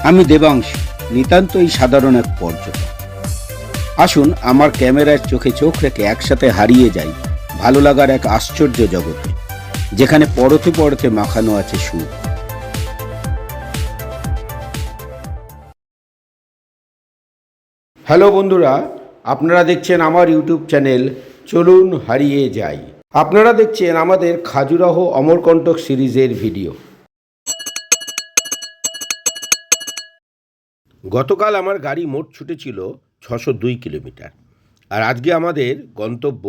আমি দেবাংশু, নিতান্তই সাধারণ এক পর্যটক। আসুন আমার ক্যামেরার চোখে চোখ রেখে একসাথে হারিয়ে যাই ভালো লাগার এক আশ্চর্য জগতে, যেখানে পরতে পরতে মাখানো আছে সুখ। হ্যালো বন্ধুরা, আপনারা দেখছেন আমার ইউটিউব চ্যানেল চলুন হারিয়ে যাই। আপনারা দেখছেন আমাদের খাজুরাহ অমরকণ্টক সিরিজের ভিডিও। গতকাল আমার গাড়ি মোট ছুটেছিল 602 কিলোমিটার, আর আজকে আমাদের গন্তব্য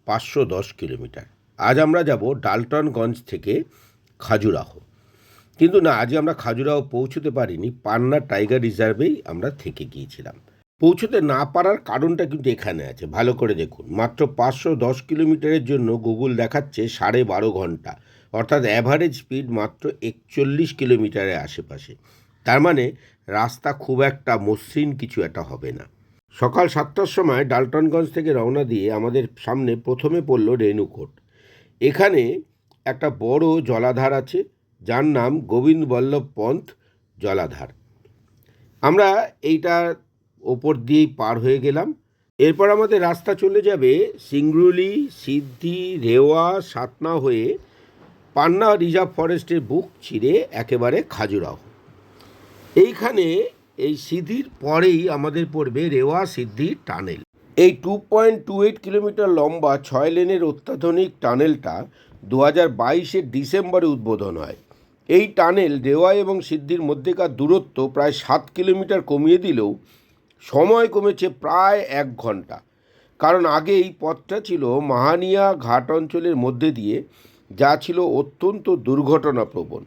510 কিলোমিটার। আজ আমরা যাব ডালটনগঞ্জ থেকে খাজুরাহ। কিন্তু না, আজকে আমরা খাজুরাহ পৌঁছতে পারিনি, পান্না টাইগার রিজার্ভেই আমরা থেকে গিয়েছিলাম। পৌঁছতে না পারার কারণটা কিন্তু এখানে আছে, ভালো করে দেখুন। মাত্র 510 কিলোমিটারের জন্য গুগল দেখাচ্ছে 12.5 ঘন্টা, অর্থাৎ অ্যাভারেজ স্পিড মাত্র 41 কিলোমিটারের আশেপাশে। তার মানে রাস্তা খুব একটা মসৃণ কিছু একটা হবে না। সকাল 7টার সময় ডালটনগঞ্জ থেকে রওনা দিয়ে আমাদের সামনে প্রথমে পড়ল রেণুকোট। এখানে একটা বড় জলাধার আছে, যার নাম গোবিন্দ বল্লভ পন্থ জলাধার। আমরা এইটার ওপর দিয়েই পার হয়ে গেলাম। এরপর আমাদের রাস্তা চলে যাবে সিংরুলি, সিদ্ধি, রেওয়া, সাতনা হয়ে পান্না রিজার্ভ ফরেস্টের বুক চিরে একেবারে খাজুরাহ। এইখানে এই সিদ্ধির পরেই আমাদের পড়বে রেওয়া সিদ্ধি টানেল। এই 2.28 কিলোমিটার লম্বা 6 লেনের অত্যাধুনিক টানেলটা 2022-এর ডিসেম্বরে উদ্বোধন হয়। এই টানেল রেওয়া এবং সিদ্ধির মধ্যেকার দূরত্ব প্রায় 7 কিলোমিটার কমিয়ে দিলেও সময় কমেছে প্রায় 1 ঘন্টা। কারণ আগে এই পথটা ছিল মাহানিয়া ঘাট অঞ্চলের মধ্যে দিয়ে, যা ছিল অত্যন্ত দুর্ঘটনাপ্রবণ।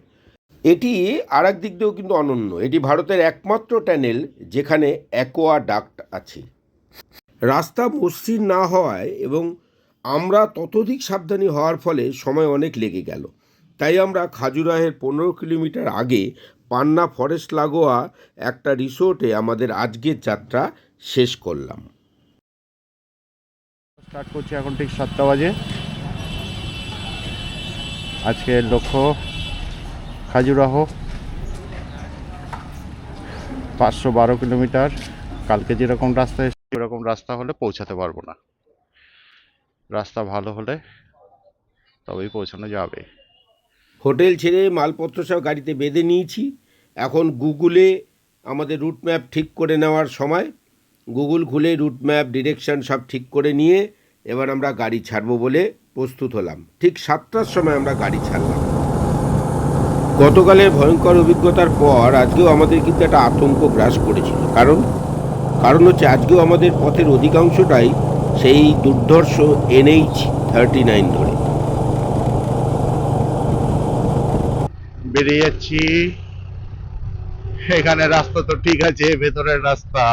এটি আর এক দিক দিয়েও কিন্তু অনন্য। এটি ভারতের একমাত্র টানেল যেখানে অ্যাকোয়াডাক্ট আছে। রাস্তা মসৃণ না হওয়ায় এবং আমরা ততোধিক সাবধানী হওয়ার ফলে সময় অনেক লেগে গেল। তাই আমরা খাজুরাহের 15 কিলোমিটার আগে পান্না ফরেস্ট লাগোয়া একটা রিসোর্টে আমাদের আজকের যাত্রা শেষ করলাম। স্টার্ট করছি এখন ঠিক 7টা বাজে। আজকের লক্ষ্য খাজুরাহ, 512 কিলোমিটার। কালকে যেরকম রাস্তা এসেছে সেরকম রাস্তা হলে পৌঁছাতে পারবো না। রাস্তা ভালো হলে তবেই পৌঁছানো যাবে। হোটেল ছেড়ে মালপত্র সব গাড়িতে বেঁধে নিয়েছি। এখন গুগলে আমাদের রুট ম্যাপ ঠিক করে নেওয়ার সময়। গুগল খুলে রুট ম্যাপ, ডিরেকশন সব ঠিক করে নিয়ে এবার আমরা গাড়ি ছাড়বো বলে প্রস্তুত হলাম। ঠিক 7টার সময় আমরা গাড়ি ছাড়লাম। গতকালের ভয়ঙ্কর অভিজ্ঞতার পর আজকেও আমাদের কিন্তু একটা আতঙ্ক গ্রাস করেছিল। কারণ হচ্ছে আজকেও আমাদের পথের অধিকাংশটাই সেই দুর্ধর্ষ NH39 ধরে বেরিয়ে যাচ্ছি। এখানে রাস্তা তো ঠিক আছে, ভেতরের রাস্তা,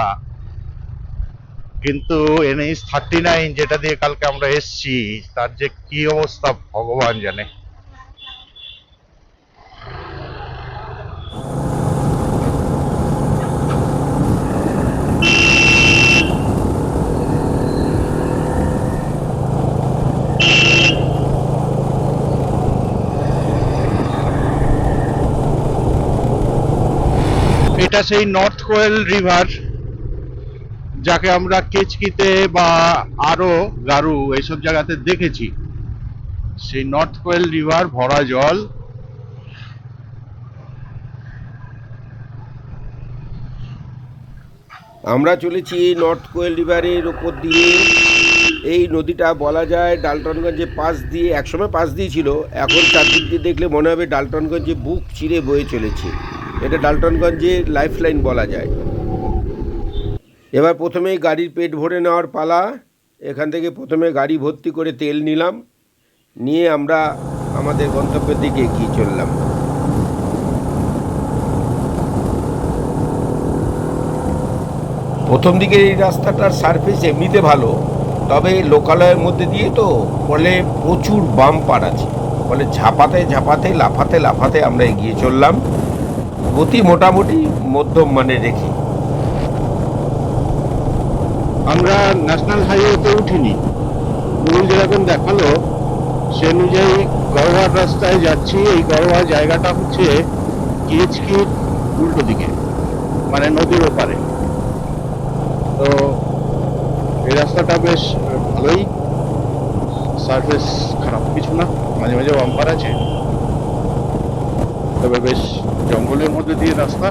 কিন্তু NH39 যেটা দিয়ে কালকে আমরা এসছি তার যে কি অবস্থা ভগবান জানে। এটা সেই নর্থ কোয়েল রিভার, যাকে আমরা কেচকিতে বা আরো গারু এইসব জায়গাতে দেখেছি। সেই নর্থ কোয়েল রিভার ভরা জল। আমরা চলেছি নর্থ কোয়েল রিভারের ওপর দিয়ে। এই নদীটা বলা যায় ডালটনগঞ্জের পাশ দিয়ে, একসময় পাশ দিয়ে ছিল, এখন চারদিক দিয়ে দেখলে মনে হবে ডালটনগঞ্জে বুক চিরে বয়ে চলেছে। এটা ডালটনগঞ্জের লাইফলাইন বলা যায়। এবার প্রথমেই গাড়ির পেট ভরে নেওয়ার পালা। এখান থেকে প্রথমে গাড়ি ভর্তি করে তেল নিলাম, নিয়ে আমরা আমাদের গন্তব্যের দিকে এগিয়ে চললাম। প্রথম দিকে এই রাস্তাটার সারফেস এমনিতে ভালো, তবে লোকালয়ের মধ্যে দিয়ে তো ফলে প্রচুর বাম্পার আছে, ফলে ঝাঁপাতে ঝাঁপাতে লাফাতে লাফাতে আমরা এগিয়ে চললাম, গতি মোটামুটি মধ্যম মানে রেখে। আমরা ন্যাশনাল হাইওয়েতে উঠিনি, গুগল যেরকম দেখালো সে অনুযায়ী গড়োয়ার রাস্তায় যাচ্ছি। এই গড়োয়া জায়গাটা হচ্ছে কেচকির উল্টো দিকে। মানে নদীর ওপারে। তো এই রাস্তাটা বেশ ভালোই, সারফেস খারাপ কিছু না, মাঝে মাঝে বাম্পার আছে, তবে বেশ জঙ্গলের মধ্যে দিয়ে রাস্তা,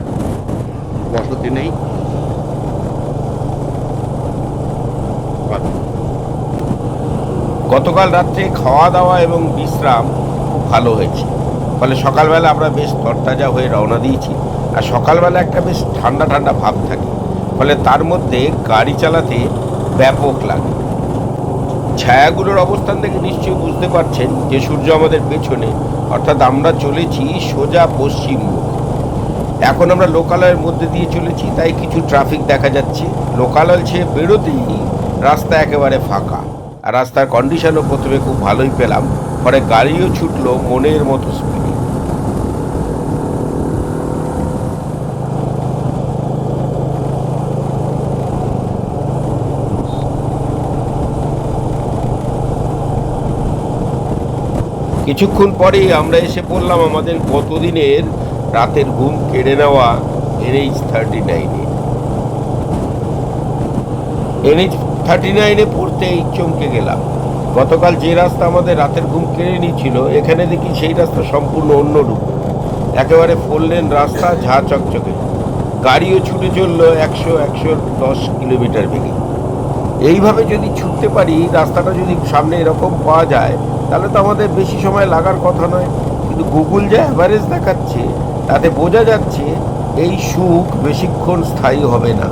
বসতি নেই। গতকাল রাত্রে খাওয়া দাওয়া এবং বিশ্রাম খুব ভালো হয়েছে, ফলে সকালবেলা আমরা বেশ তরতাজা হয়ে রওনা দিয়েছি। আর সকালবেলা একটা বেশ ঠান্ডা ঠান্ডা ভাব থাকে, ফলে তার মধ্যে গাড়ি চালাতে ব্যাপক লাগে। ছায়াগুলোর অবস্থান থেকে নিশ্চয়ই বুঝতে পারছেন যে সূর্য আমাদের পেছনে, অর্থাৎ আমরা চলেছি সোজা পশ্চিম মুখ। এখন আমরা লোকালয়ের মধ্যে দিয়ে চলেছি, তাই কিছু ট্রাফিক দেখা যাচ্ছে। লোকালয় ছেড়ে বেরোতেই রাস্তা একেবারে ফাঁকা, আর রাস্তার কন্ডিশনও প্রথমে খুব ভালোই পেলাম, পরে গাড়িও ছুটলো মনের মতো স্পিডে। কিছুক্ষণ পরেই আমরা এসে পড়লাম আমাদের গতদিনের রাতের ঘুম কেড়ে নেওয়া NH39-এ। NH39-এ পড়তেই চমকে গেলাম। গতকাল যে রাস্তা আমাদের রাতের ঘুম কেড়ে নিয়েছিল, এখানে দেখি সেই রাস্তা সম্পূর্ণ অন্যরূপ। একেবারে 4 লেন রাস্তা, ঝা চকচকে। গাড়িও ছুটে চললো 110 কিলোমিটার বেগে। এইভাবে যদি ছুটতে পারি, রাস্তাটা যদি সামনে এরকম পাওয়া যায়, তাহলে তো আমাদের বেশি সময় লাগার কথা নয়। কিন্তু গুগল যে অ্যাভারেজ দেখাচ্ছে, তাতে বোঝা যাচ্ছে এই সুখ বেশিক্ষণ স্থায়ী হবে না।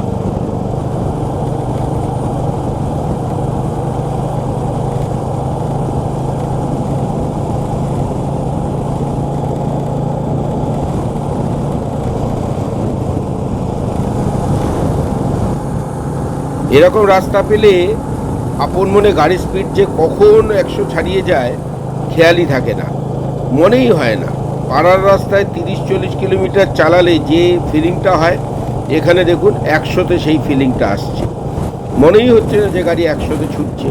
এরকম রাস্তা পেলে আপন মনে গাড়ির স্পিড যে কখন 100 ছাড়িয়ে যায় খেয়ালই থাকে না, মনেই হয় না। পাড়ার রাস্তায় 30-40 কিলোমিটার চালালে যে ফিলিংটা হয়, এখানে দেখুন 100-তে সেই ফিলিংটা আসছে। মনেই হচ্ছে না যে গাড়ি 100-তে ছুটছে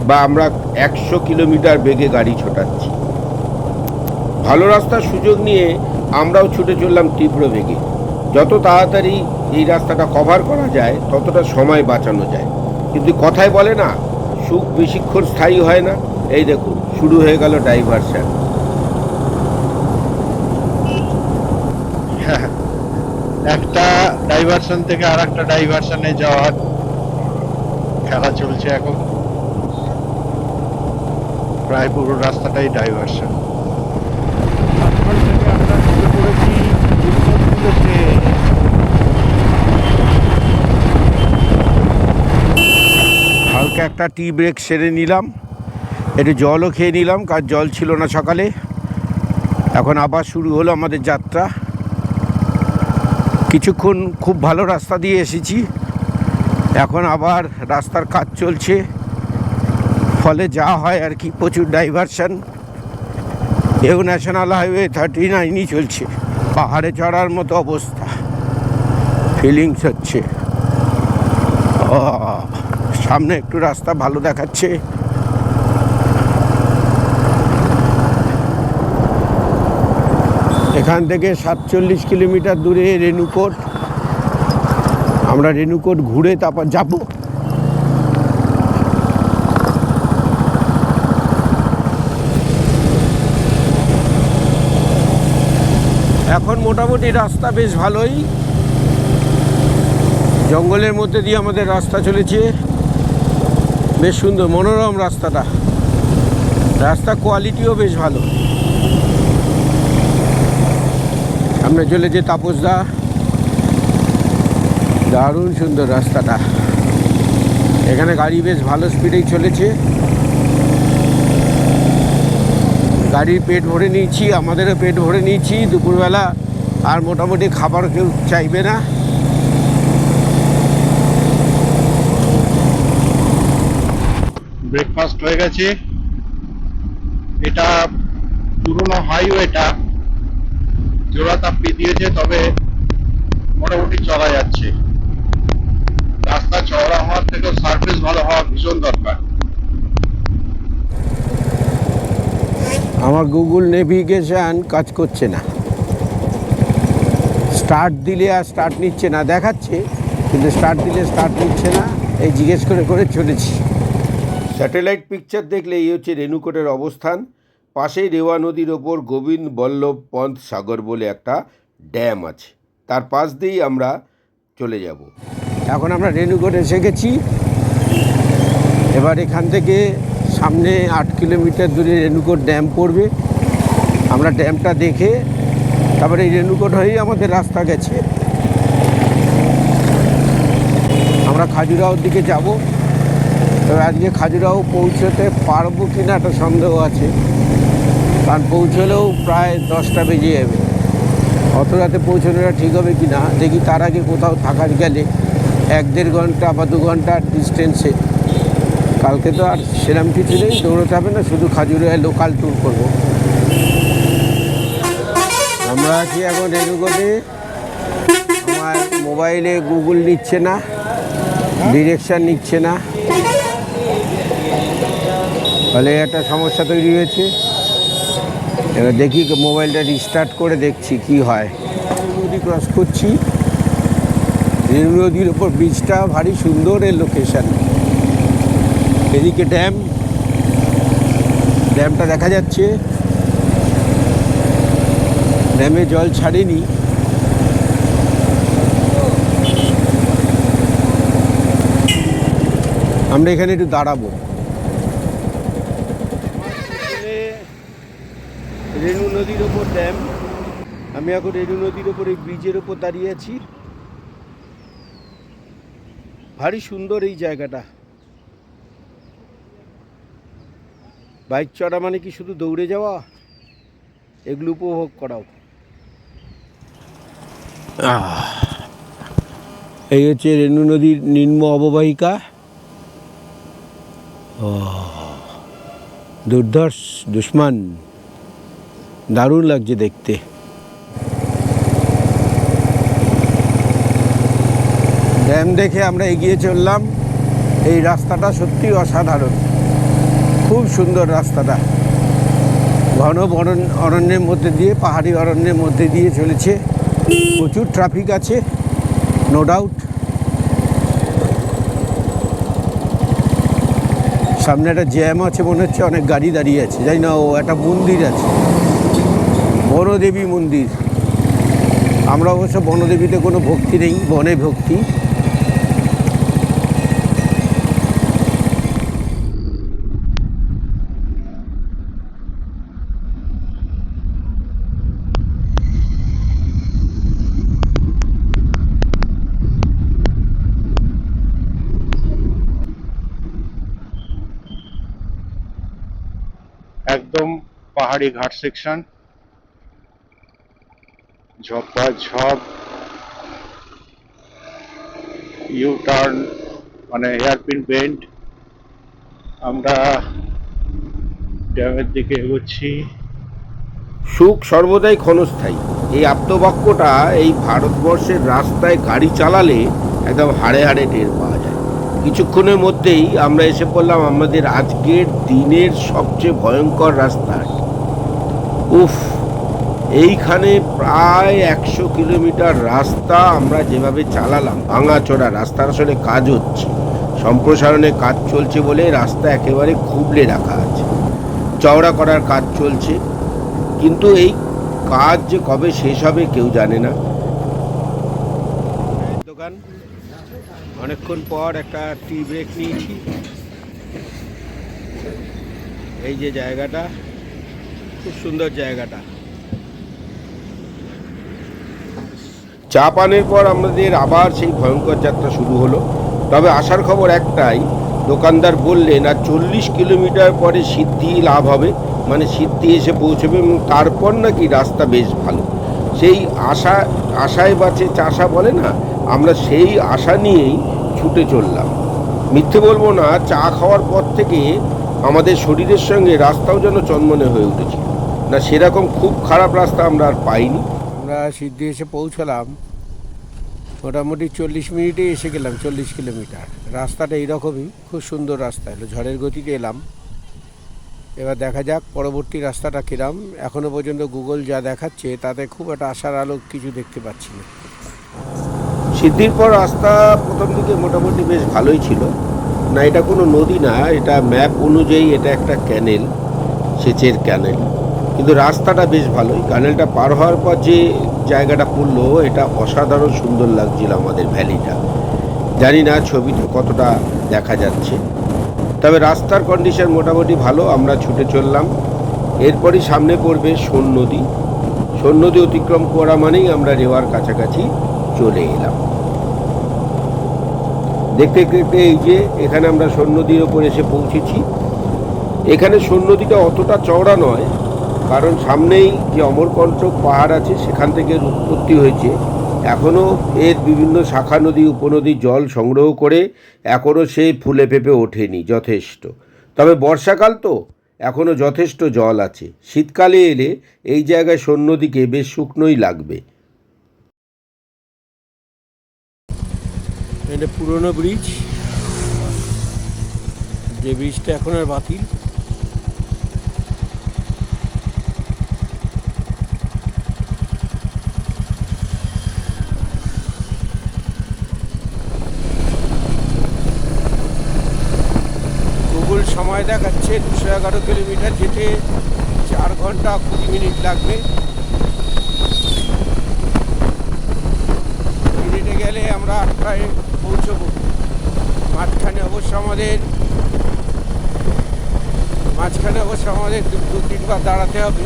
বা আমরা 100 কিলোমিটার বেগে গাড়ি ছোটাচ্ছি। ভালো রাস্তার সুযোগ নিয়ে আমরাও ছুটে চললাম তীব্র বেগে। যত তাড়াতাড়ি এই রাস্তাটা কভার করা যায়, ততটা সময় বাঁচানো যায়। কিন্তু কথায় বলে না, সুখ বেশিক্ষণ স্থায়ী হয় না। এই দেখুন, শুরু হয়ে গেল ডাইভারশন। একটা ডাইভারশন থেকে আর একটা ডাইভারশনে যাওয়ার খেলা চলছে এখন। প্রায় পুরো রাস্তাটাই ডাইভারশন। হালকা একটা টি ব্রেক সেরে নিলাম, একটু জলও খেয়ে নিলাম, কারণ জল ছিল না সকালে। এখন আবার শুরু হলো আমাদের যাত্রা। কিছুক্ষণ খুব ভালো রাস্তা দিয়ে এসেছি, এখন আবার রাস্তার কাজ চলছে, ফলে যা হয় আর কি, প্রচুর ডাইভারশন। এও ন্যাশনাল হাইওয়ে 39ই চলছে, পাহাড়ে চড়ার মতো অবস্থা ফিলিংস হচ্ছে। সামনে একটু রাস্তা ভালো দেখাচ্ছে। এখান থেকে 47 কিলোমিটার দূরে রেণুকোট। আমরা রেণুকোট ঘুরে তারপর যাব। এখন মোটামুটি রাস্তা বেশ ভালোই, জঙ্গলের মধ্যে দিয়ে আমাদের রাস্তা চলেছে, বেশ সুন্দর মনোরম রাস্তাটা। রাস্তা কোয়ালিটিও বেশ ভালো। সামনে চলেছে তাপসদা, দারুণ সুন্দর রাস্তাটা। এখানে গাড়ি বেশ ভালো স্পিডেই চলেছে। গাড়ির পেট ভরে নিয়েছি, আমাদেরও পেট ভরে নিয়েছি। দুপুরবেলা আর মোটামুটি খাবার কেউ চাইবে না। ব্রেকফাস্ট হয়ে গেছে। এটা পুরোনো হাইওয়েটা জোড়াতাপ্পি দিয়েছে, তবে মোটামুটি চলা যাচ্ছে। রাস্তা চওড়া হওয়ার থেকেও সারফেস ভালো হওয়া ভীষণ দরকার। আমার গুগল নেভিগেশন কাজ করছে না, স্টার্ট দিলে আর স্টার্ট নিচ্ছে না, দেখাচ্ছে কিন্তু স্টার্ট দিলে স্টার্ট নিচ্ছে না, এই জিজ্ঞেস করে করে চলেছি। স্যাটেলাইট পিকচার দেখলে এই হচ্ছে রেণুকূটের অবস্থান। পাশেই রেওয়া নদীর ওপর গোবিন্দ বল্লভ পন্থ সাগর বলে একটা ড্যাম আছে, তার পাশ দিয়েই আমরা চলে যাব। এখন আমরা রেণুকূট এসে গেছি। এবার এখান থেকে সামনে 8 কিলোমিটার দূরে রেণুকূট ড্যাম পড়বে। আমরা ড্যামটা দেখে তারপরে এই রেণুকূট হয়েই আমাদের রাস্তা গেছে। আমরা খাজুরাহোর দিকে যাব। তবে আজকে খাজুরাহো পৌঁছতে পারবো কি না একটা সন্দেহ আছে, কারণ পৌঁছলেও প্রায় 10টা বেজে যাবে। অত রাতে পৌঁছানোটা ঠিক হবে কি না দেখি। তার আগে কোথাও থাকার গেলে 1-1.5 ঘন্টা বা 2 ঘন্টার ডিস্টেন্সে। কালকে তো আর সেরকম কিছু নেই, দৌড়তে হবে না, শুধু খাজুরাহো লোকাল ট্যুর করব। আমরা আছি এখন রেণুকূটে। আমার মোবাইলে গুগল নিচ্ছে না, ডিরেকশান নিচ্ছে না, ফলে একটা সমস্যা তৈরি হয়েছে। এবার দেখি মোবাইলটা রিস্টার্ট করে দেখছি কি হয়। নদী ক্রস করছি, রেণু নদীর ওপর ব্রিজটা ভারী সুন্দর এর লোকেশান। এদিকে ড্যামটা দেখা যাচ্ছে, ড্যামে জল ছাড়েনি। আমরা এখানে একটু দাঁড়াবো। রেণু নদীর ওপর ড্যাম। আমি এখন রেণু নদীর ওপর এই ব্রিজের ওপর দাঁড়িয়ে আছি। ভারী সুন্দর এই জায়গাটা। বাইক চড়া মানে কি শুধু দৌড়ে যাওয়া? এগুলো উপভোগ করাও। এই হচ্ছে রেণু নদীর নিম্ন অববাহিকা। দুর্ধর্ষ দুশ্মন, দারুণ লাগছে দেখতে। ড্যাম দেখে আমরা এগিয়ে চললাম। এই রাস্তাটা সত্যি অসাধারণ, খুব সুন্দর রাস্তাটা। ঘন অরণ্যের মধ্যে দিয়ে, পাহাড়ি অরণ্যের মধ্যে দিয়ে চলেছে। প্রচুর ট্রাফিক আছে, নো ডাউট। সামনে একটা জ্যাম আছে মনে হচ্ছে, অনেক গাড়ি দাঁড়িয়ে আছে। জানি না, ও একটা মন্দির আছে, বনদেবী মন্দির। আমরা অবশ্য বনদেবীতে কোনো ভক্তি নেই, বনে ভক্তি। একদম পাহাড়ি ঘাট সেকশন, ঝপ ইউ টার্ন মানে হেয়ারপিন বেন্ড। আমরা ড্যামের দিকে এগোচ্ছি। সুখ সর্বদাই ক্ষণস্থায়ী, এই আপ্তবাক্যটা এই ভারতবর্ষের রাস্তায় গাড়ি চালালে একদম হাড়ে হাড়ে টের পাওয়া যায়। কিছুক্ষণের মধ্যেই আমরা এসে পড়লাম আমাদের আজকের দিনের সবচেয়ে ভয়ঙ্কর রাস্তায়। উফ, এইখানে প্রায় 100 কিলোমিটার রাস্তা আমরা যেভাবে চালালাম, ভাঙাচোরা রাস্তার আসলে কাজ হচ্ছে, সম্প্রসারণের কাজ চলছে বলে রাস্তা একেবারে খুবলে রাখা আছে, চওড়া করার কাজ চলছে। কিন্তু এই কাজ যে কবে শেষ হবে কেউ জানে না। দোকান, অনেকক্ষণ পর একটা টি ব্রেক নিয়েছি। এই যে জায়গাটা, খুব সুন্দর জায়গাটা। চা পানের পর আমাদের আবার সেই ভয়ঙ্কর যাত্রা শুরু হলো। তবে আসার খবর একটাই, দোকানদার বললেন আর 40 কিলোমিটার পরে সিদ্ধি লাভ হবে, মানে সিদ্ধি এসে পৌঁছবে, এবং তারপর নাকি রাস্তা বেশ ভালো। সেই আশায় বাঁচে চাষা বলে না, আমরা সেই আশা নিয়েই ছুটে চললাম। মিথ্যে বলবো না, চা খাওয়ার পর থেকে আমাদের শরীরের সঙ্গে রাস্তাও যেন চনমনে হয়ে উঠেছিল। না সেরকম খুব খারাপ রাস্তা আমরা আর পাইনি। আমরা সিদ্ধি এসে পৌঁছলাম, মোটামুটি 40 মিনিটে এসে গেলাম। 40 কিলোমিটার রাস্তাটা এইরকমই, খুব সুন্দর রাস্তা। এলো ঝড়ের গতিতে এলাম। এবার দেখা যাক পরবর্তী রাস্তাটা কিরাম। এখনও পর্যন্ত গুগল যা দেখাচ্ছে তাতে খুব একটা আশার আলো কিছু দেখতে পাচ্ছি না। সিদ্ধির পর রাস্তা প্রথম দিকে মোটামুটি বেশ ভালোই ছিল। না, এটা কোনো নদী না, এটা ম্যাপ অনুযায়ী এটা একটা ক্যানেল, সেচের ক্যানেল। কিন্তু রাস্তাটা বেশ ভালোই। ক্যানেলটা পার হওয়ার পর যে জায়গাটা পড়লো এটা অসাধারণ সুন্দর লাগছিল আমাদের ভ্যালিটা। জানি না ছবিতে কতটা দেখা যাচ্ছে, তবে রাস্তার কন্ডিশন মোটামুটি ভালো। আমরা ছুটে চললাম। এরপরই সামনে পড়বে সোন নদী। সোন নদী অতিক্রম করা মানেই আমরা রেওয়ার কাছাকাছি চলে এলাম। দেখতে দেখতে এই যে এখানে আমরা সোন নদীর ওপর এসে পৌঁছেছি। এখানে সোন নদীটা অতটা চওড়া নয়, কারণ সামনেই যে অমরকণ্টক পাহাড় আছে সেখান থেকে উৎপত্তি হয়েছে। এখনও এর বিভিন্ন শাখা নদী উপনদীর জল সংগ্রহ করে এখনও সে ফুলে ফেঁপে ওঠেনি যথেষ্ট। তবে বর্ষাকাল তো এখনও যথেষ্ট জল আছে। শীতকালে এলে এই জায়গায় সোন নদীকে বেশ শুকনোই লাগবে। এটা পুরনো ব্রিজ, যে ব্রিজটা এখন আর বাতিল। গুগল সময় দেখাচ্ছে 211 কিলোমিটার যেতে 4 ঘন্টা 20 মিনিট লাগবে। মিনিটে গেলে আমরা 8টায় পৌঁছবো। মাঝখানে অবশ্য আমাদের 2-3বার দাঁড়াতে হবে,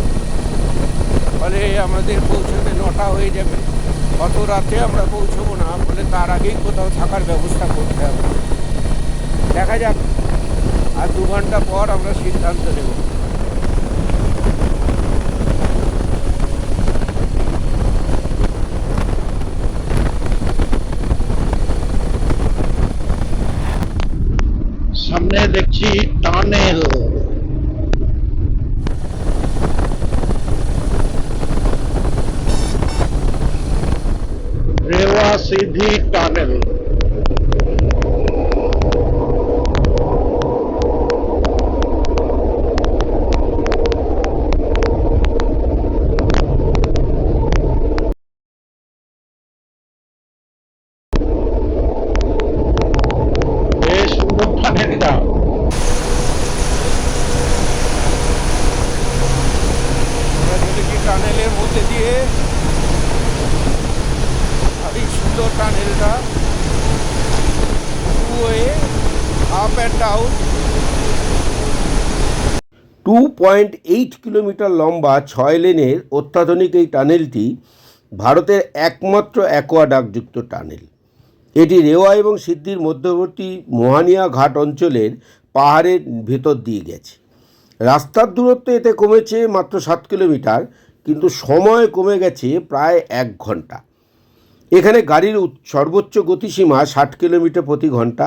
ফলে আমাদের পৌঁছতে 9টা হয়ে যাবে। অত রাতে আমরা পৌঁছবো না, ফলে তার আগেই কোথাও থাকার ব্যবস্থা করতে হবে। দেখা যাক, আর 2 ঘন্টা পর আমরা সিদ্ধান্ত নেব। সামনে দেখছি টানেল। রেওয়া সিদ্ধি টানেল। বেশ সুন্দর টানেলটা। আমরা চলেছি টানেলের মধ্যে দিয়ে। ভারী সুন্দর টানেলটা, two way, up and down. 2.8 kilometre লম্বা 6 লেনের অত্যাধুনিক এই টানেলটি ভারতের একমাত্র অ্যাকোয়াডাক্টযুক্ত টানেল। এটি রেওয়া এবং সিদ্ধির মধ্যবর্তী মোহানিয়া ঘাট অঞ্চলের পাহাড়ের ভেতর দিয়ে গেছে। রাস্তার দূরত্ব এতে কমেছে মাত্র 7 কিলোমিটার, কিন্তু সময় কমে গেছে প্রায় 1 ঘন্টা। এখানে গাড়ির সর্বোচ্চ গতিসীমা 60 কিলোমিটার প্রতি ঘন্টা।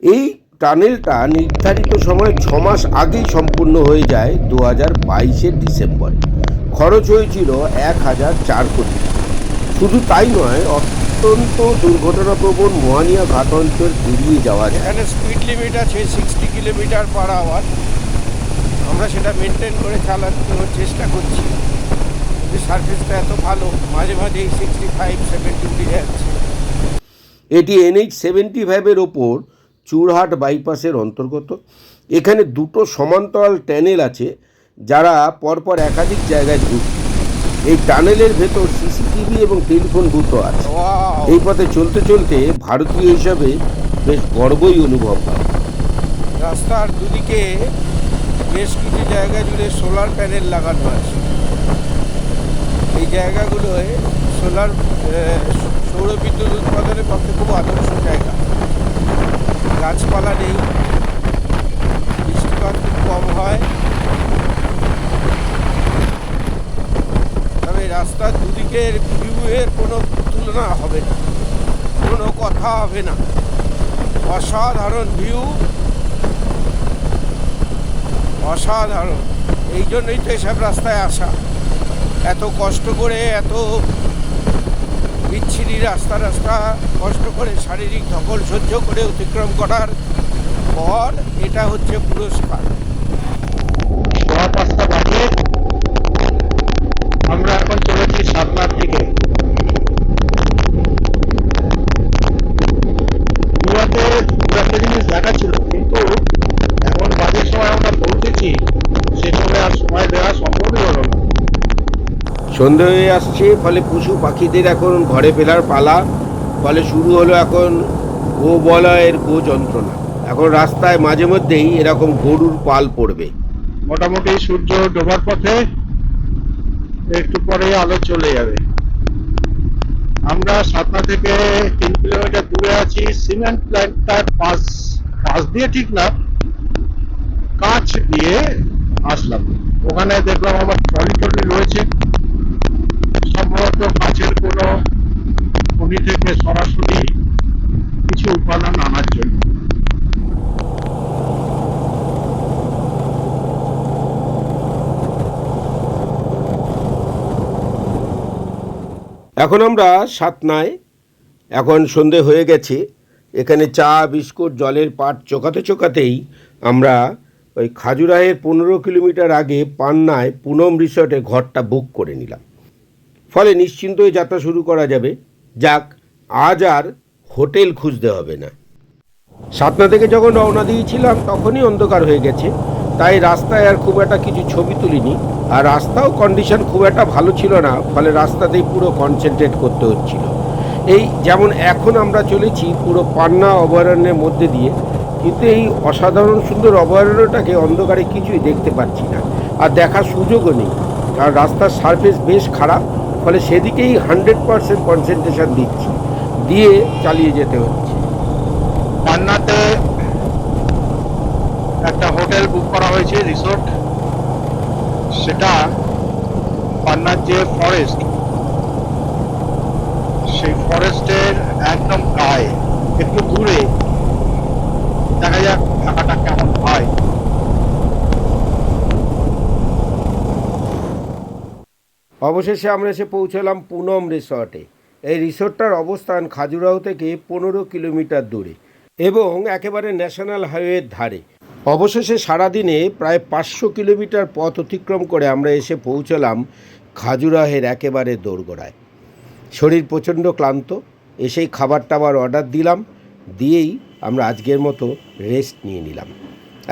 এই টানেলটা নির্ধারিত সময় 6 মাস আগেই সম্পূর্ণ হয়ে যায় 2022-এর ডিসেম্বরে। খরচ হয়েছিল 1004 কোটি। শুধু তাই নয়, অত্যন্ত দুর্ঘটনাপ্রবণ মোহানিয়া ঘাট অঞ্চল এড়িয়ে যাওয়া যায়। এখানে স্পিড লিমিট আছে 60 কিলোমিটার পার আওয়ার। আমরা সেটা মেনটেন করে চালানোর চেষ্টা করছি, কিন্তু সার্ভিসটা এত ভালো, মাঝে মাঝেই 65-70 উঠে যাচ্ছে। এটি NH-75-এর ওপর চুরহাট বাইপাসের অন্তর্গত। এখানে 2টো সমান্তরাল টানেল আছে, যারা পরপর একাধিক জায়গায় যুক্ত। এই টানেলের ভেতর সিসিটিভি এবং টেলিফোন বুথও আছে। ওয়াও! এই পথে চলতে চলতে ভারতীয় হিসাবে বেশ গর্বই অনুভব হয়। রাস্তার দুদিকে বেশ কিছু জায়গা জুড়ে সোলার প্যানেল লাগানো আছে। এই জায়গাগুলোয় সৌর বিদ্যুৎ উৎপাদনের পক্ষে খুব আদর্শ জায়গা। গাছপালা নেই, বৃষ্টিপাত খুব কম হয়, তবে রাস্তার দুদিকের ভিউয়ের কোনো তুলনা হবে না, কোনো কথা হবে না। অসাধারণ ভিউ, অসাধারণ। এই জন্যই তো এসব রাস্তায় আসা। এত কষ্ট করে, এত বিচ্ছিরি রাস্তা কষ্ট করে শারীরিক ধকল সহ্য করে অতিক্রম করার পর এটা হচ্ছে পুরস্কার। 5:15 বাজে। আমরা এখন চলেছি সাতনার দিকে। গোয়াতে একটা জিনিস দেখা ছিল, কিন্তু এমন বাজে সময় আমরা পৌঁছেছি, সেখানে আর সময় দেওয়া সম্ভবই হলো না। সন্ধে হয়ে আসছে, ফলে পশু পাখিদের এখন ঘরে ফেরার পালা। ফলে শুরু হলো এখন গো বলয়ের গো যন্ত্রণা। এখন রাস্তায় মাঝে মধ্যেই এরকম গরুর পাল পড়বে। মোটামুটি সূর্য ডোবার পথে, একটু পরে আলো চলে যাবে। আমরা সাতনা থেকে 3 কিলোমিটার দূরে আছি। সিমেন্ট প্ল্যান্টটার পাশ দিয়ে ঠিক না, কাছ দিয়ে আসলাম। ওখানে দেখলাম আমার ট্রলি রয়েছে, সম্ভবত কাছের কোনো খনি থেকে সরাসরি কিছু উপাদান আনার জন্য। এখন আমরা সাতনায়, এখন সন্ধে হয়ে গেছে। এখানে চা বিস্কুট জলের পাট চোকাতে চোকাতেই আমরা ওই খাজুরাহের 15 কিলোমিটার আগে পান্নায় পুনম রিসর্টে ঘরটা বুক করে নিলাম। ফলে নিশ্চিন্ত হয়ে যাত্রা শুরু করা যাবে। যাক, আজ আর হোটেল খুঁজতে হবে না। সাতনা থেকে যখন রওনা দিয়েছিলাম তখনই অন্ধকার হয়ে গেছে, তাই রাস্তায় আর খুব একটা কিছু ছবি তুলিনি। আর রাস্তাও কন্ডিশন খুব একটা ভালো ছিল না, ফলে রাস্তাতেই পুরো কনসেন্ট্রেট করতে হচ্ছিল। এই যেমন এখন আমরা চলেছি পুরো পান্না অভয়ারণ্যের মধ্যে দিয়ে, কিন্তু এই অসাধারণ সুন্দর অভয়ারণ্যটাকে অন্ধকারে কিছুই দেখতে পাচ্ছি না, আর দেখার সুযোগও নেই, কারণ রাস্তার সারফেস বেশ খারাপ। ফলে সেদিকেই 100% কনসেন্ট্রেশন দিচ্ছি, দিয়ে চালিয়ে যেতে হচ্ছে। পান্নাতে একটা হোটেল বুক করা হয়েছে, রিসোর্ট। সেটা পান্নার যে ফরেস্ট, সেই ফরেস্টের একদম গায়ে, একটু দূরে। দেখা যাক থাকাটা কেমন হয়। অবশেষে আমরা এসে পৌঁছলাম পুনম রিসর্টে। এই রিসর্টটার অবস্থান খাজুরাহো থেকে 15 কিলোমিটার দূরে এবং একেবারে ন্যাশনাল হাইওয়ের ধারে। অবশেষে সারাদিনে প্রায় 500 কিলোমিটার পথ অতিক্রম করে আমরা এসে পৌঁছলাম খাজুরাহের একেবারে দোরগোড়ায়। শরীর প্রচণ্ড ক্লান্ত, এসেই খাবার টাবার অর্ডার দিলাম, দিয়েই আমরা আজকের মতো রেস্ট নিয়ে নিলাম।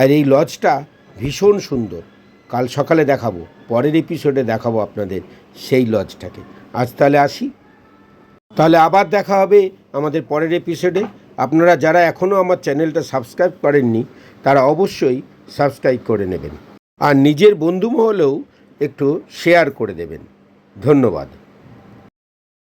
আর এই লজটা ভীষণ সুন্দর। কাল সকালে দেখাবো, পরের এপিসোডে দেখাবো আপনাদের সেই লজটাকে। আজ তাহলে আসি, তাহলে আবার দেখা হবে আমাদের পরের এপিসোডে। আপনারা যারা এখনও আমার চ্যানেলটা সাবস্ক্রাইব করেননি, তারা অবশ্যই সাবস্ক্রাইব করে নেবেন, আর নিজের বন্ধুমহলেও একটু শেয়ার করে দেবেন। ধন্যবাদ।